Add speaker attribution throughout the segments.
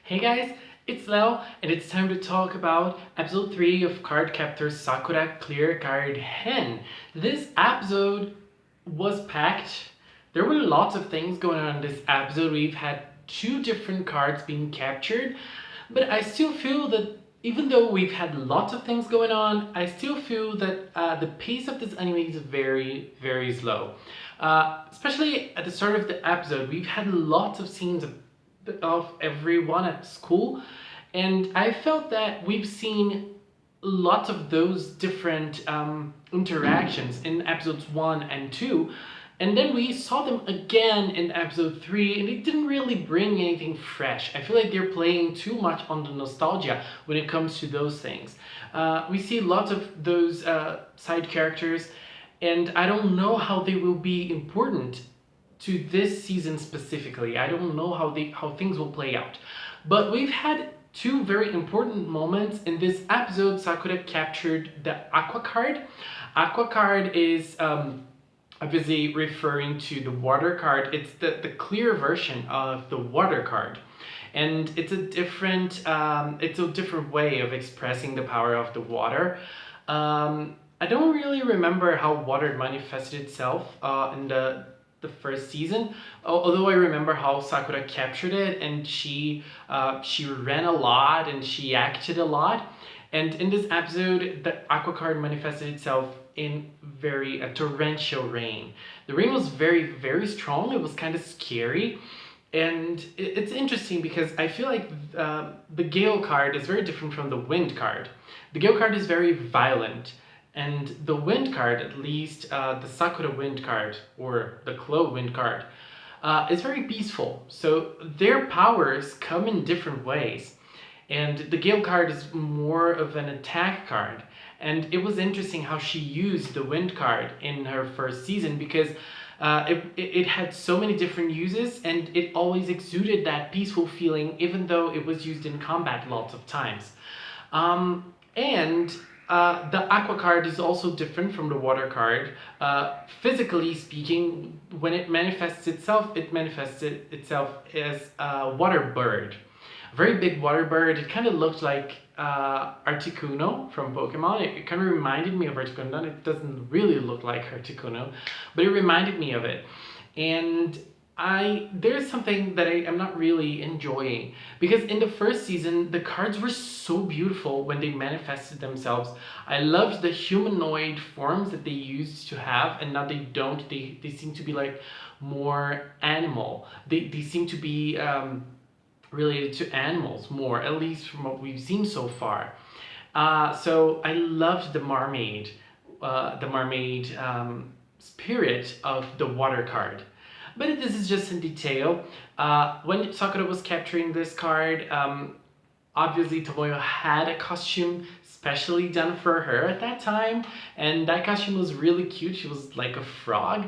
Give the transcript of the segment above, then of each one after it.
Speaker 1: Hey guys, it's Leo, and it's time to talk about episode 3 of CARDCAPTOR Sakura Clear Card Hen. This episode was packed. There were lots of things going on in this episode. We've had two different cards being captured, but I still feel that even though we've had lots of things going on, I still feel that the pace of this anime is very, very slow. Especially at the start of the episode, we've had lots of scenes of everyone at school, and I felt that we've seen lots of those different interactions in episodes 1 and 2, and then we saw them again in episode 3, and it didn't really bring anything fresh. I feel like they're playing too much on the nostalgia when it comes to those things. We see lots of those side characters, and I don't know how they will be important to this season specifically. I don't know how things will play out. But we've had two very important moments in this episode. Sakura captured the Aqua card. Aqua card is obviously referring to the water card. It's the clear version of the water card. And it's a different way of expressing the power of the water. I don't really remember how water manifested itself in the first season, although I remember how Sakura captured it, and she ran a lot and she acted a lot. And in this episode, the Aqua card manifested itself in a torrential rain. The rain was very, very strong. It was kind of scary. And it's interesting because I feel like the Gale card is very different from the Wind card. The Gale card is very violent. And the Wind card, at least the Sakura Wind card or the Clo Wind card, is very peaceful. So their powers come in different ways. And the Gale card is more of an attack card. And it was interesting how she used the Wind card in her first season, because it had so many different uses, and it always exuded that peaceful feeling, even though it was used in combat lots of times. The Aqua card is also different from the Water card. Physically speaking, when it manifests itself as a water bird. A very big water bird. It kind of looked like Articuno from Pokemon. It kind of reminded me of Articuno. It doesn't really look like Articuno, but it reminded me of it. And there's something that I am not really enjoying, because in the first season the cards were so beautiful when they manifested themselves. I loved the humanoid forms that they used to have, and now they don't. They seem to be like more animal. They seem to be related to animals more, at least from what we've seen so far. So I loved the mermaid spirit of the Water card. But this is just in detail. When Sakura was capturing this card, obviously Tomoyo had a costume specially done for her at that time, and that costume was really cute. She was like a frog,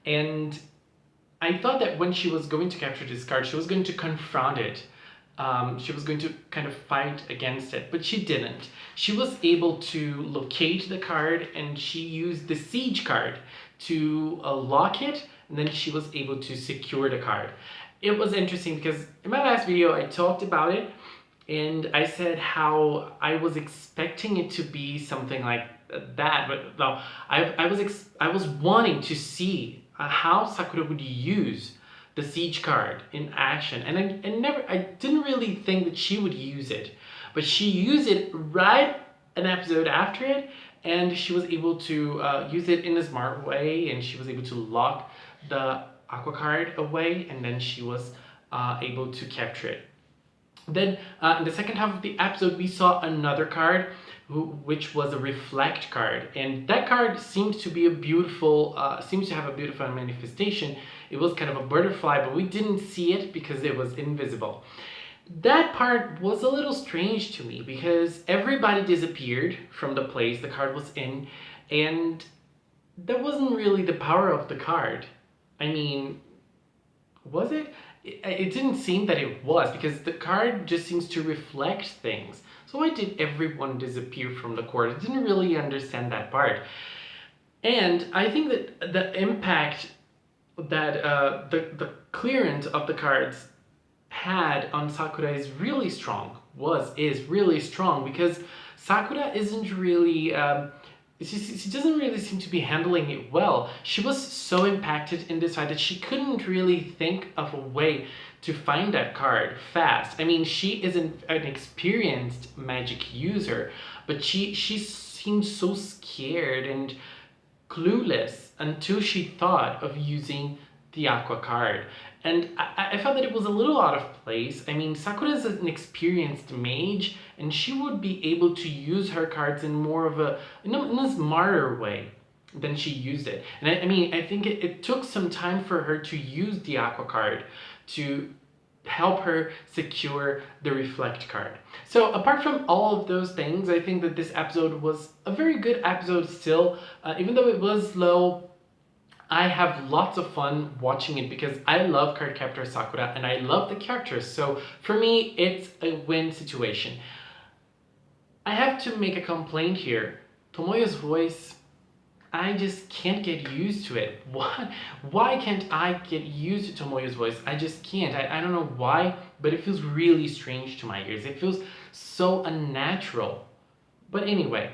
Speaker 1: and I thought that when she was going to capture this card, she was going to confront it. She was going to kind of fight against it, but she didn't. She was able to locate the card, and she used the Siege card to lock it, and then she was able to secure the card. It was interesting because in my last video I talked about it, and I said how I was expecting it to be something like that, but no, I was wanting to see how Sakura would use the Siege card in action, and I didn't really think that she would use it, but she used it right an episode after it, and she was able to use it in a smart way, and she was able to lock the Aqua card away, and then she was able to capture it. Then in the second half of the episode we saw another card which was a Reflect card, and that card seems to be seems to have a beautiful manifestation. It was kind of a butterfly, but we didn't see it because it was invisible. That part was a little strange to me because everybody disappeared from the place the card was in, and that wasn't really the power of the card. I mean, was it? It didn't seem that it was, because the card just seems to reflect things. So why did everyone disappear from the court? I didn't really understand that part. And I think that the impact that the clearance of the cards had on Sakura is really strong. Is really strong because Sakura isn't really. She doesn't really seem to be handling it well. She was so impacted in this fight that she couldn't really think of a way to find that card fast. I mean, she isn't an experienced magic user, but she seemed so scared and clueless until she thought of using the Aqua card. And I felt that it was a little out of place. I mean, Sakura is an experienced mage, and she would be able to use her cards in more of in a smarter way than she used it. And I mean, I think it took some time for her to use the Aqua card to help her secure the Reflect card. So apart from all of those things, I think that this episode was a very good episode still. Even though it was slow, I have lots of fun watching it because I love Cardcaptor Sakura and I love the characters. So for me, it's a win situation. I have to make a complaint here. Tomoyo's voice, I just can't get used to it. Why can't I get used to Tomoyo's voice? I just can't. I don't know why, but it feels really strange to my ears. It feels so unnatural. But anyway,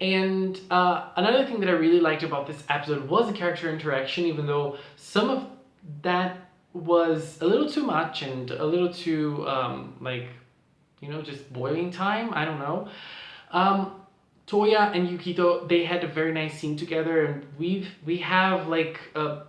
Speaker 1: and another thing that I really liked about this episode was the character interaction, even though some of that was a little too much and a little too, just boiling time. I don't know. Toya and Yukito, they had a very nice scene together, and we have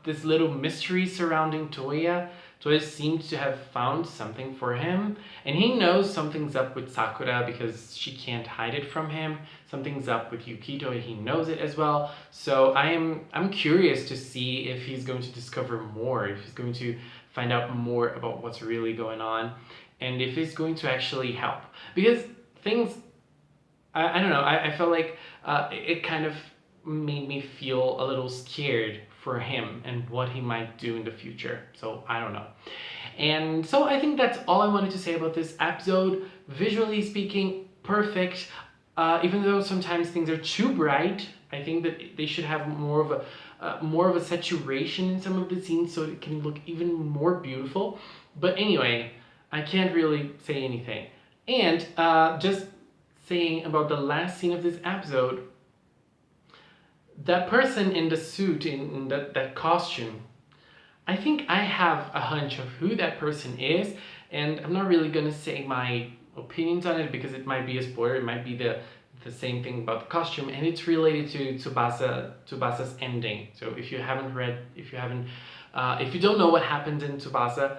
Speaker 1: this little mystery surrounding Toya. Toya seems to have found something for him, and he knows something's up with Sakura because she can't hide it from him. Something's up with Yukito, and he knows it as well. So I'm curious to see if he's going to discover more, if he's going to find out more about what's really going on, and if he's going to actually help. Because things, I don't know, I felt like it kind of made me feel a little scared for him and what he might do in the future. So I don't know. And so I think that's all I wanted to say about this episode. Visually speaking, perfect. Even though sometimes things are too bright, I think that they should have more of a saturation in some of the scenes so it can look even more beautiful. But anyway, I can't really say anything. And just saying about the last scene of this episode, that person in the suit, in that costume, I think I have a hunch of who that person is, and I'm not really gonna say my opinions on it because it might be a spoiler. It might be the same thing about the costume, and it's related to Tsubasa's ending. So if you don't know what happens in Tsubasa,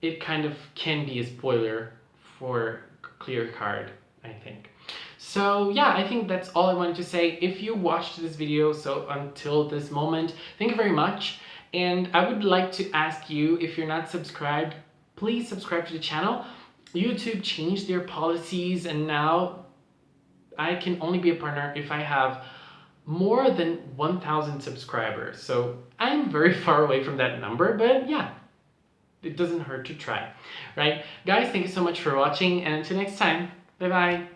Speaker 1: it kind of can be a spoiler for Clear Card, I think. So yeah, I think that's all I wanted to say. If you watched this video so until this moment, thank you very much. And I would like to ask you, if you're not subscribed, please subscribe to the channel. YouTube changed their policies, and now I can only be a partner if I have more than 1,000 subscribers. So I'm very far away from that number, but yeah, it doesn't hurt to try, right? Guys, thank you so much for watching, and until next time, bye bye.